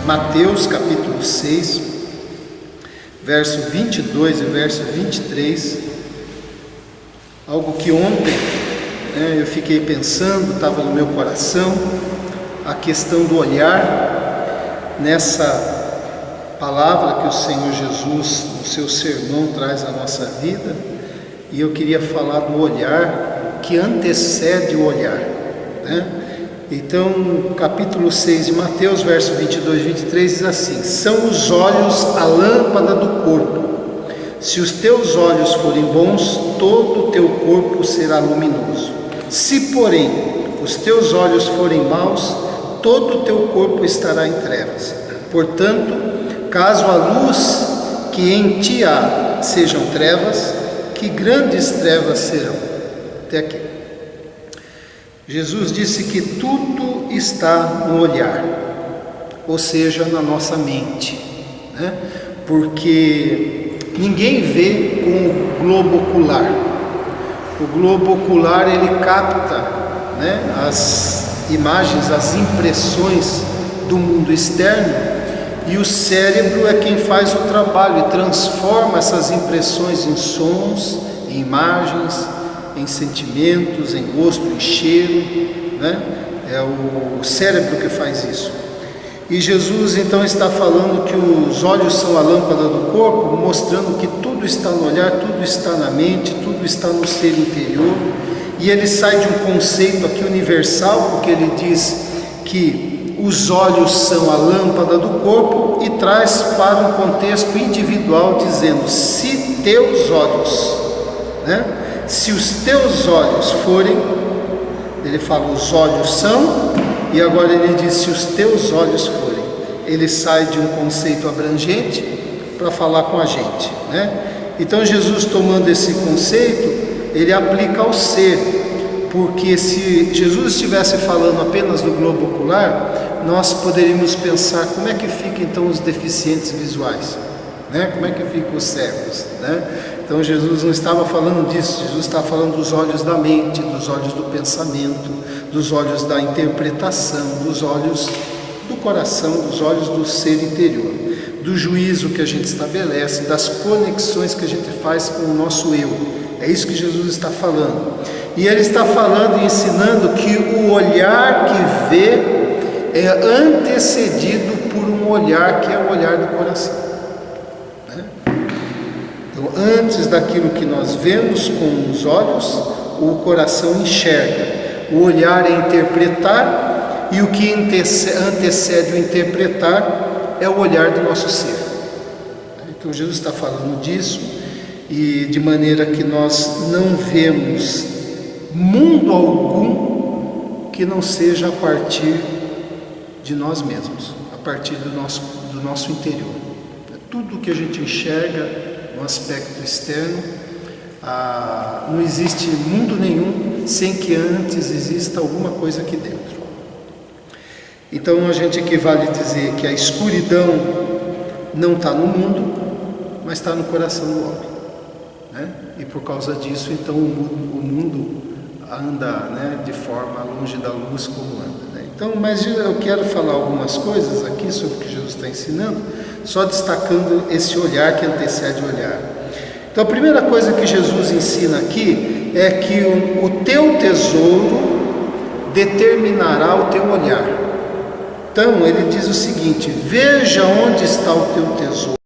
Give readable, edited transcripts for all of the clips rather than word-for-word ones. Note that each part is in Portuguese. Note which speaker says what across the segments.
Speaker 1: Mateus capítulo 6, verso 22 e verso 23, algo que ontem eu fiquei pensando, estava no meu coração, a questão do olhar, nessa palavra que o Senhor Jesus, no seu sermão, traz à nossa vida, e eu queria falar do olhar que antecede o olhar, né? Então, capítulo 6 de Mateus, verso 22 e 23 diz assim: são os olhos a lâmpada do corpo. Se os teus olhos forem bons, todo o teu corpo será luminoso. Se, porém, os teus olhos forem maus, todo o teu corpo estará em trevas. Portanto, caso a luz que em ti há sejam trevas, que grandes trevas serão. Até aqui. Jesus disse que tudo está no olhar, ou seja, na nossa mente, né? Porque ninguém vê com o globo ocular. O globo ocular, ele capta, né, as imagens, as impressões do mundo externo, e o cérebro é quem faz o trabalho e transforma essas impressões em sons, em imagens, em sentimentos, em gosto, em cheiro, né? É o cérebro que faz isso. E Jesus então está falando que os olhos são a lâmpada do corpo, mostrando que tudo está no olhar, tudo está na mente, tudo está no ser interior. E ele sai de um conceito aqui universal, porque ele diz que os olhos são a lâmpada do corpo, e traz para um contexto individual, dizendo: se teus olhos, né? Se os teus olhos forem, ele fala os olhos são, e agora ele diz se os teus olhos forem. Ele sai de um conceito abrangente para falar com a gente, né? Então Jesus, tomando esse conceito, ele aplica ao ser, porque se Jesus estivesse falando apenas do globo ocular, nós poderíamos pensar como é que fica então os deficientes visuais, né? Como é que ficam os cegos, né? Então Jesus não estava falando disso, Jesus estava falando dos olhos da mente, dos olhos do pensamento, dos olhos da interpretação, dos olhos do coração, dos olhos do ser interior, do juízo que a gente estabelece, das conexões que a gente faz com o nosso eu. É isso que Jesus está falando. E ele está falando e ensinando que o olhar que vê é antecedido por um olhar que é o olhar do coração. Antes daquilo que nós vemos com os olhos, o coração enxerga. O olhar é interpretar, e o que antecede o interpretar é o olhar do nosso ser. Então Jesus está falando disso, e de maneira que nós não vemos mundo algum que não seja a partir de nós mesmos, a partir do nosso interior. Tudo que a gente enxerga no aspecto externo, não existe mundo nenhum sem que antes exista alguma coisa aqui dentro. Então a gente equivale dizer que a escuridão não está no mundo, mas está no coração do homem, né? E por causa disso, então o mundo anda, né, de forma longe da luz como anda, né? Então, mas eu quero falar algumas coisas aqui sobre o que Jesus está ensinando, só destacando esse olhar que antecede o olhar. Então a primeira coisa que Jesus ensina aqui é que o teu tesouro determinará o teu olhar. Então ele diz o seguinte: veja onde está o teu tesouro,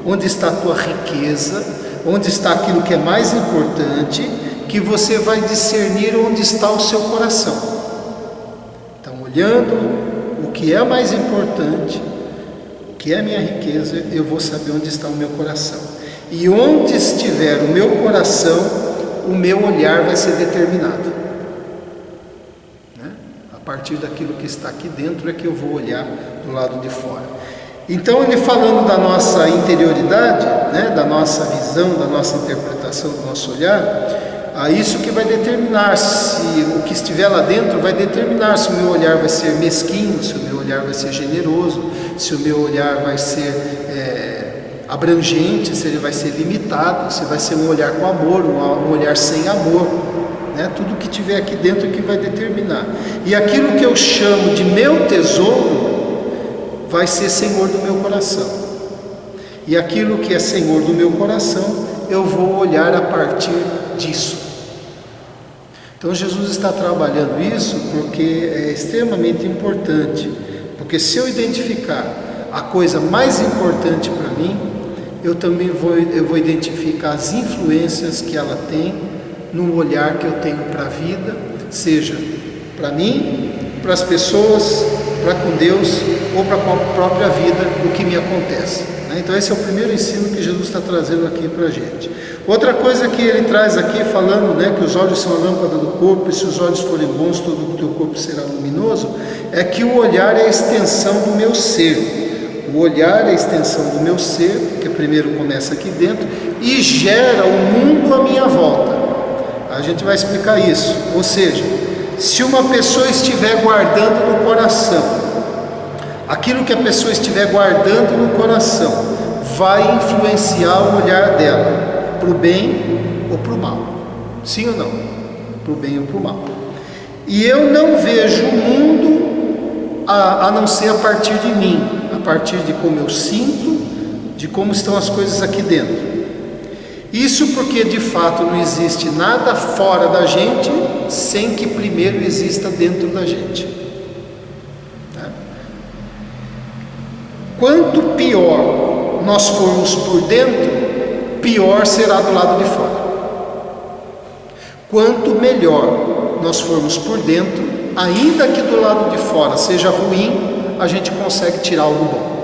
Speaker 1: onde está a tua riqueza, onde está aquilo que é mais importante, que você vai discernir onde está o seu coração. Então, olhando o que é mais importante, que é a minha riqueza, eu vou saber onde está o meu coração. E onde estiver o meu coração, o meu olhar vai ser determinado, né? A partir daquilo que está aqui dentro é que eu vou olhar do lado de fora. Então ele falando da nossa interioridade, né, da nossa visão, da nossa interpretação, do nosso olhar, isso que vai determinar se o que estiver lá dentro vai determinar se o meu olhar vai ser mesquinho, se o meu olhar vai ser generoso, se o meu olhar vai ser abrangente, se ele vai ser limitado, se vai ser um olhar com amor, um olhar sem amor, né? Tudo que tiver aqui dentro é que vai determinar. E aquilo que eu chamo de meu tesouro vai ser senhor do meu coração. E aquilo que é senhor do meu coração, eu vou olhar a partir disso. Então Jesus está trabalhando isso porque é extremamente importante. Porque se eu identificar a coisa mais importante para mim, eu também vou identificar as influências que ela tem no olhar que eu tenho para a vida, seja para mim, para as pessoas, para com Deus ou para com a própria vida, o que me acontece. Então esse é o primeiro ensino que Jesus está trazendo aqui para a gente. Outra coisa que ele traz aqui, falando que os olhos são a lâmpada do corpo, e se os olhos forem bons, todo o teu corpo será luminoso, é que o olhar é a extensão do meu ser. O olhar é a extensão do meu ser, que primeiro começa aqui dentro, e gera o mundo à minha volta. A gente vai explicar isso. Ou seja, se uma pessoa estiver guardando no coração, aquilo que a pessoa estiver guardando no coração vai influenciar o olhar dela, para o bem ou para o mal. Sim ou não? Para o bem ou para o mal. E eu não vejo o mundo a não ser a partir de mim, a partir de como eu sinto, de como estão as coisas aqui dentro. Isso porque de fato não existe nada fora da gente sem que primeiro exista dentro da gente. Quanto pior nós formos por dentro, pior será do lado de fora. Quanto melhor nós formos por dentro, ainda que do lado de fora seja ruim, a gente consegue tirar algo bom.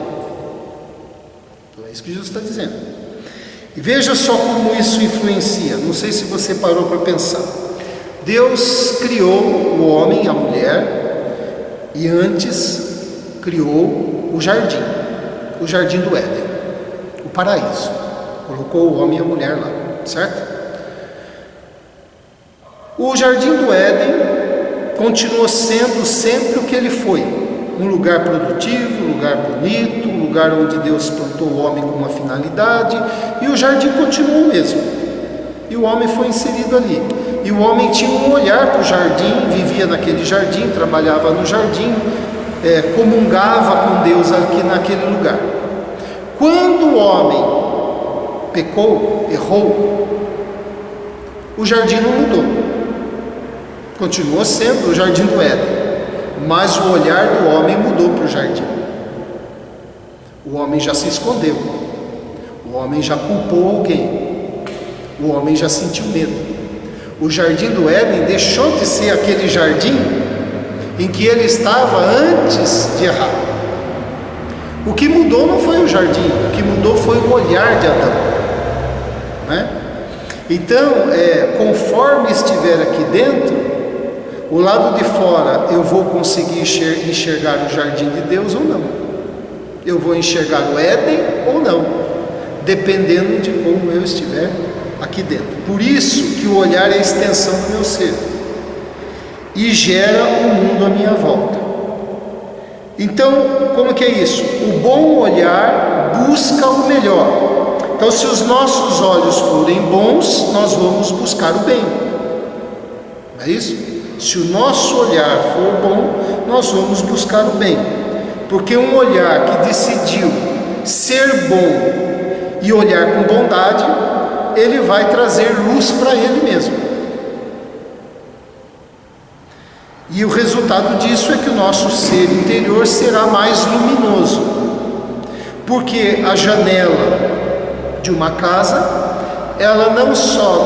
Speaker 1: Então é isso que Jesus está dizendo. E veja só como isso influencia. Não sei se você parou para pensar. Deus criou o homem e a mulher, e antes criou o jardim do Éden, o paraíso. Colocou o homem e a mulher lá, certo? O jardim do Éden continuou sendo sempre o que ele foi: um lugar produtivo, um lugar bonito, um lugar onde Deus plantou o homem com uma finalidade, e o jardim continuou o mesmo, e o homem foi inserido ali, e o homem tinha um olhar para o jardim, vivia naquele jardim, trabalhava no jardim, comungava com Deus aqui naquele lugar. Quando o homem pecou, errou, o jardim não mudou, continuou sendo o jardim do Éden, mas o olhar do homem mudou para o jardim. O homem já se escondeu, o homem já culpou alguém, o homem já sentiu medo. O jardim do Éden deixou de ser aquele jardim em que ele estava antes de errar. O que mudou não foi o jardim, o que mudou foi o olhar de Adão, né? Então, conforme estiver aqui dentro, o lado de fora eu vou conseguir enxergar o jardim de Deus ou não, eu vou enxergar o Éden ou não, dependendo de como eu estiver aqui dentro. Por isso que o olhar é a extensão do meu ser e gera o mundo à minha volta. Então, como que é isso? O bom olhar busca o melhor. Então, se os nossos olhos forem bons, nós vamos buscar o bem. Não é isso? Se o nosso olhar for bom, nós vamos buscar o bem. Porque um olhar que decidiu ser bom e olhar com bondade, ele vai trazer luz para ele mesmo. E o resultado disso é que o nosso ser interior será mais luminoso. Porque a janela de uma casa,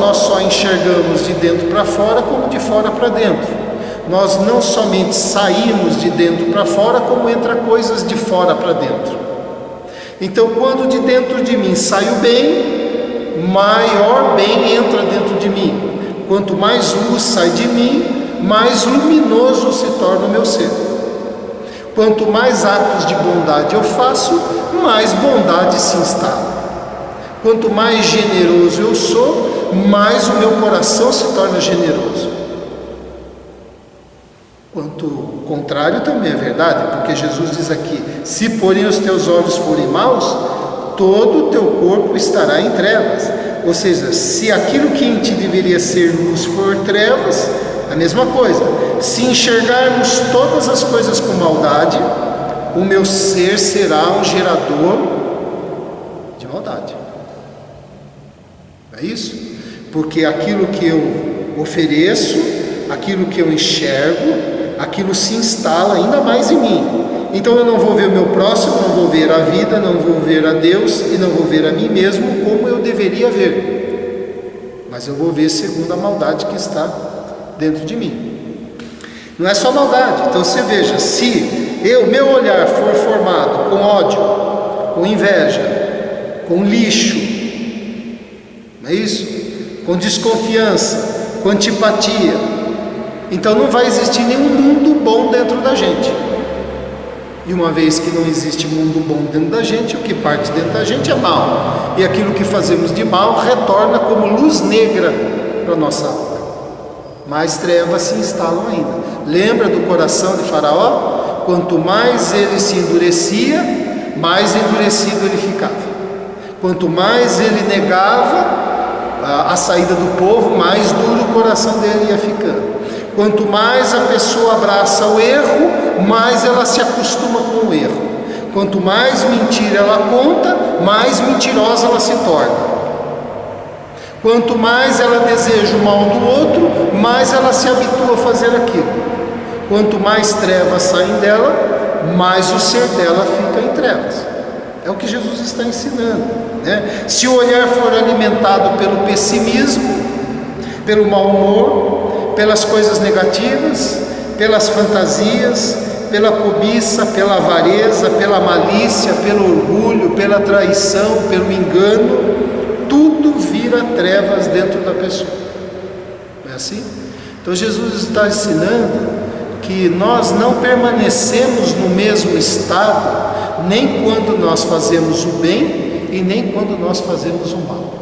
Speaker 1: nós só enxergamos de dentro para fora, como de fora para dentro. Nós não somente saímos de dentro para fora, como entra coisas de fora para dentro. Então, quando de dentro de mim sai o bem, maior bem entra dentro de mim. Quanto mais luz sai de mim, mais luminoso se torna o meu ser. Quanto mais atos de bondade eu faço, mais bondade se instala. Quanto mais generoso eu sou, mais o meu coração se torna generoso. Quanto o contrário também é verdade, porque Jesus diz aqui: se porém os teus olhos forem maus, todo o teu corpo estará em trevas. Ou seja, se aquilo que em ti deveria ser luz for trevas, a mesma coisa. Se enxergarmos todas as coisas com maldade, o meu ser será um gerador de maldade. É isso? Porque aquilo que eu ofereço, aquilo que eu enxergo, aquilo se instala ainda mais em mim. Então eu não vou ver o meu próximo, não vou ver a vida, não vou ver a Deus e não vou ver a mim mesmo como eu deveria ver. Mas eu vou ver segundo a maldade que está dentro de mim. Não é só maldade. Então você veja, se meu olhar for formado com ódio, com inveja, com lixo, não é isso? Com desconfiança, com antipatia, então não vai existir nenhum mundo bom dentro da gente. E uma vez que não existe mundo bom dentro da gente, o que parte dentro da gente é mal. E aquilo que fazemos de mal retorna como luz negra para a nossa alma. Mais trevas se instalam ainda. Lembra do coração de Faraó? Quanto mais ele se endurecia, mais endurecido ele ficava. Quanto mais ele negava a saída do povo, mais duro o coração dele ia ficando. Quanto mais a pessoa abraça o erro, mais ela se acostuma com o erro. Quanto mais mentira ela conta, mais mentirosa ela se torna. Quanto mais ela deseja o mal do outro, mais ela se habitua a fazer aquilo. Quanto mais trevas saem dela, mais o ser dela fica em trevas. É o que Jesus está ensinando, né? Se o olhar for alimentado pelo pessimismo, pelo mau humor, pelas coisas negativas, pelas fantasias, pela cobiça, pela avareza, pela malícia, pelo orgulho, pela traição, pelo engano, tudo vira trevas dentro da pessoa. Não é assim? Então Jesus está ensinando que nós não permanecemos no mesmo estado, nem quando nós fazemos o bem e nem quando nós fazemos o mal.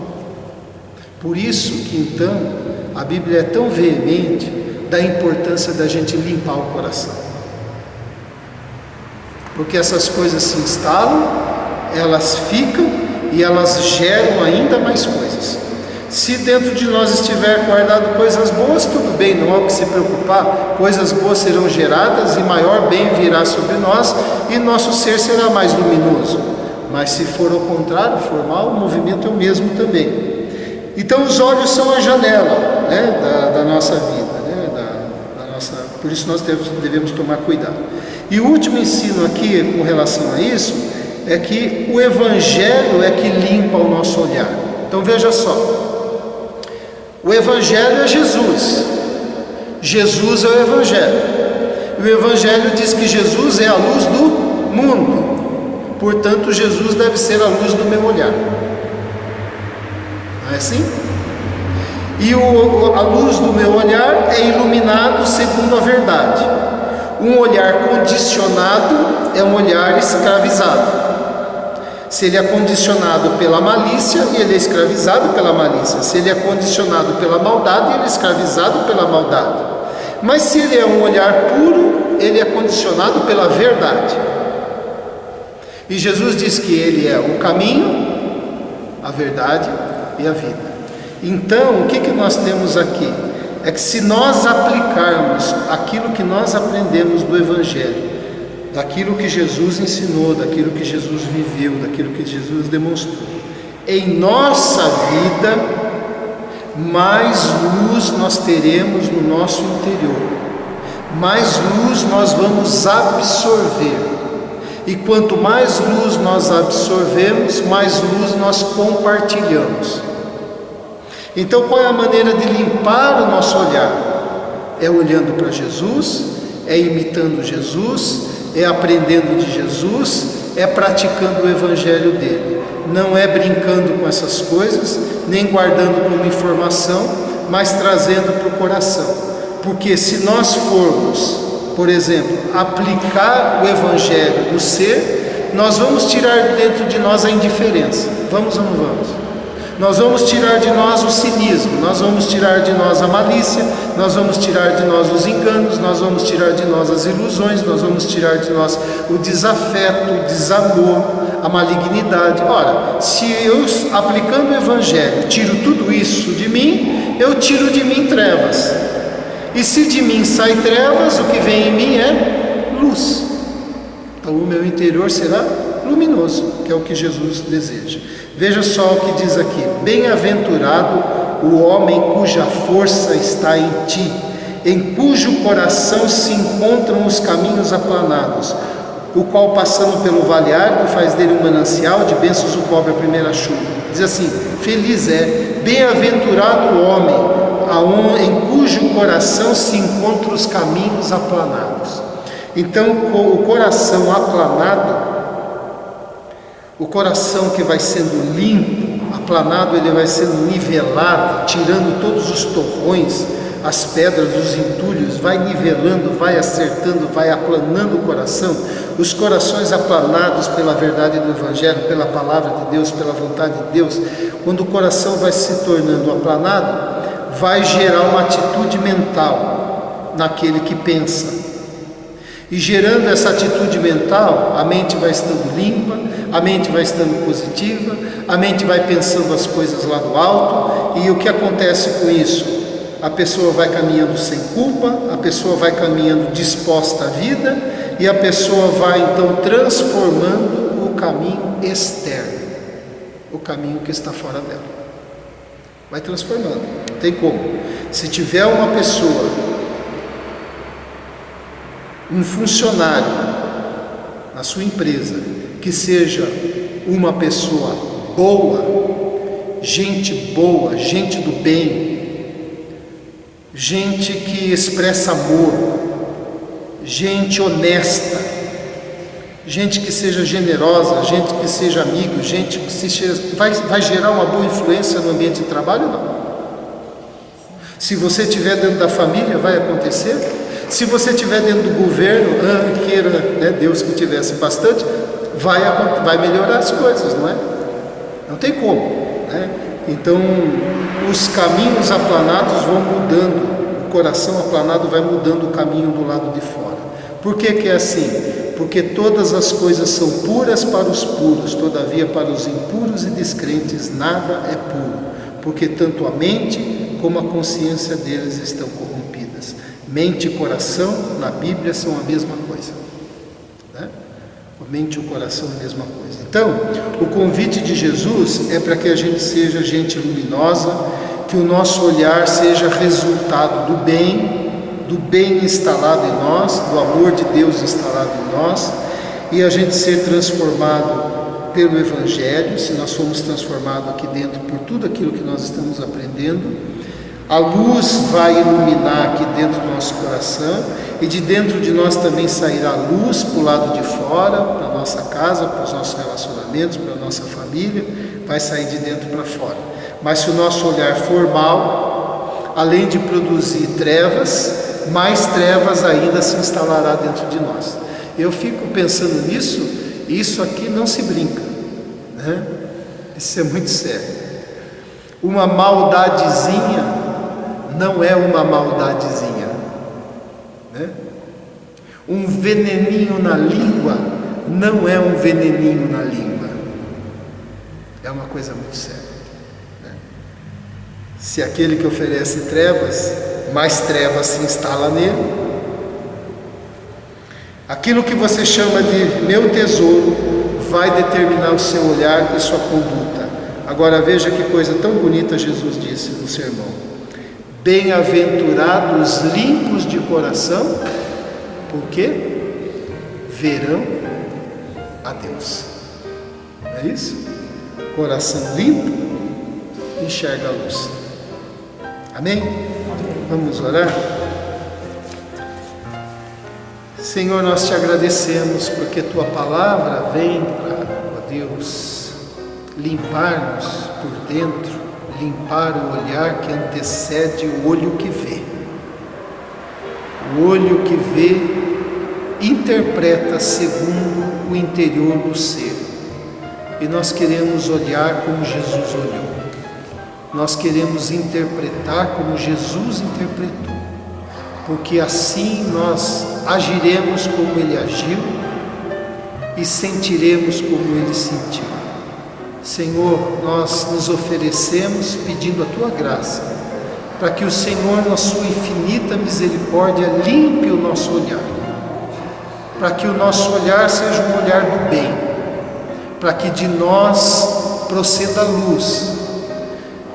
Speaker 1: Por isso que então a Bíblia é tão veemente da importância da gente limpar o coração. Porque essas coisas se instalam, elas ficam e elas geram ainda mais coisas. Se dentro de nós estiver guardado coisas boas, tudo bem, não há o que se preocupar. Coisas boas serão geradas e maior bem virá sobre nós e nosso ser será mais luminoso. Mas se for ao contrário, for mal, o movimento é o mesmo também. Então os olhos são a janela, né, da nossa vida, né, por isso nós devemos tomar cuidado. E o último ensino aqui com relação a isso é que o Evangelho é que limpa o nosso olhar. Então veja só, o Evangelho é Jesus, Jesus é o Evangelho, e o Evangelho diz que Jesus é a luz do mundo, portanto Jesus deve ser a luz do meu olhar. Não é assim? E a luz do meu olhar é iluminado segundo a verdade. Um olhar condicionado é um olhar escravizado. Se ele é condicionado pela malícia, ele é escravizado pela malícia. Se ele é condicionado pela maldade, ele é escravizado pela maldade. Mas se ele é um olhar puro, ele é condicionado pela verdade. E Jesus diz que ele é o caminho, a verdade e a vida. Então, o que nós temos aqui? É que se nós aplicarmos aquilo que nós aprendemos do Evangelho, daquilo que Jesus ensinou, daquilo que Jesus viveu, daquilo que Jesus demonstrou, em nossa vida, mais luz nós teremos no nosso interior, mais luz nós vamos absorver. E quanto mais luz nós absorvemos, mais luz nós compartilhamos. Então qual é a maneira de limpar o nosso olhar? É olhando para Jesus, é imitando Jesus, é aprendendo de Jesus, é praticando o Evangelho dele. Não é brincando com essas coisas, nem guardando como informação, mas trazendo para o coração. Porque se nós formos, por exemplo, aplicar o Evangelho no ser, nós vamos tirar dentro de nós a indiferença. Vamos ou não vamos? Nós vamos tirar de nós o cinismo, nós vamos tirar de nós a malícia, nós vamos tirar de nós os enganos, nós vamos tirar de nós as ilusões, nós vamos tirar de nós o desafeto, o desamor, a malignidade. Ora, se eu, aplicando o Evangelho, tiro tudo isso de mim, eu tiro de mim trevas. E se de mim sai trevas, o que vem em mim é luz. Então o meu interior será luminoso, que é o que Jesus deseja. Veja só o que diz aqui: bem-aventurado o homem cuja força está em ti, em cujo coração se encontram os caminhos aplanados, o qual, passando pelo vale árido, faz dele um manancial, de bênçãos o cobre a primeira chuva. Diz assim: feliz é, bem-aventurado o homem, em cujo coração se encontram os caminhos aplanados. Então, o coração aplanado, o coração que vai sendo limpo, aplanado, ele vai sendo nivelado, tirando todos os torrões, as pedras, os entulhos, vai nivelando, vai acertando, vai aplanando o coração. Os corações aplanados pela verdade do Evangelho, pela palavra de Deus, pela vontade de Deus, quando o coração vai se tornando aplanado, vai gerar uma atitude mental naquele que pensa. E gerando essa atitude mental, a mente vai estando limpa, a mente vai estando positiva, a mente vai pensando as coisas lá do alto. E o que acontece com isso? A pessoa vai caminhando sem culpa, a pessoa vai caminhando disposta à vida, e a pessoa vai então transformando o caminho externo, o caminho que está fora dela. Vai transformando, não tem como. Se tiver uma pessoa, um funcionário na sua empresa, que seja uma pessoa boa, gente do bem, gente que expressa amor, gente honesta, gente que seja generosa, gente que seja amigo, gente que vai gerar uma boa influência no ambiente de trabalho? Não. Se você estiver dentro da família, vai acontecer. Se você estiver dentro do governo, queira, né, Deus que tivesse bastante, vai melhorar as coisas, não é? Não tem como, né? Então, os caminhos aplanados vão mudando, o coração aplanado vai mudando o caminho do lado de fora. Por que que é assim? Porque todas as coisas são puras para os puros, todavia para os impuros e descrentes nada é puro, porque tanto a mente como a consciência deles estão corrompidas. Mente e coração, na Bíblia, são a mesma coisa, né? A mente e o coração é a mesma coisa. Então, o convite de Jesus é para que a gente seja gente luminosa, que o nosso olhar seja resultado do bem instalado em nós, do amor de Deus instalado em nós, e a gente ser transformado pelo Evangelho. Se nós formos transformados aqui dentro por tudo aquilo que nós estamos aprendendo, a luz vai iluminar aqui dentro do nosso coração, e de dentro de nós também sairá a luz para o lado de fora, para a nossa casa, para os nossos relacionamentos, para a nossa família, vai sair de dentro para fora. Mas se o nosso olhar for mau, além de produzir trevas, mais trevas ainda se instalará dentro de nós. Eu fico pensando nisso, e isso aqui não se brinca, né? Isso é muito sério. Uma maldadezinha não é uma maldadezinha, né? Um veneninho na língua não é um veneninho na língua. É uma coisa muito séria, né? Se aquele que oferece trevas, mais trevas se instala nele. Aquilo que você chama de meu tesouro vai determinar o seu olhar e sua conduta. Agora veja que coisa tão bonita Jesus disse no sermão: bem-aventurados limpos de coração, porque verão a Deus. É isso? Coração limpo enxerga a luz. Amém? Vamos orar? Senhor, nós te agradecemos porque tua palavra vem para, ó Deus, limpar-nos por dentro, limpar o olhar que antecede o olho que vê. O olho que vê interpreta segundo o interior do ser. E nós queremos olhar como Jesus olhou. Nós queremos interpretar como Jesus interpretou. Porque assim nós agiremos como Ele agiu e sentiremos como Ele sentiu. Senhor, nós nos oferecemos pedindo a Tua graça, para que o Senhor, na Sua infinita misericórdia, limpe o nosso olhar, para que o nosso olhar seja um olhar do bem, para que de nós proceda a luz,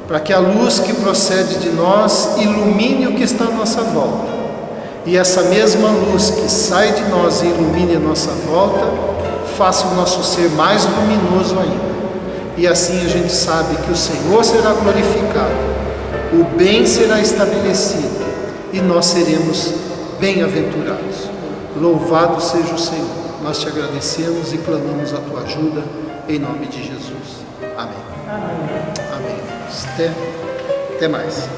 Speaker 1: para que a luz que procede de nós ilumine o que está à nossa volta, e essa mesma luz que sai de nós e ilumine a nossa volta, faça o nosso ser mais luminoso ainda, e assim a gente sabe que o Senhor será glorificado, o bem será estabelecido, e nós seremos bem-aventurados. Louvado seja o Senhor. Nós te agradecemos e clamamos a tua ajuda, em nome de Jesus. Amém. Amém. Até mais.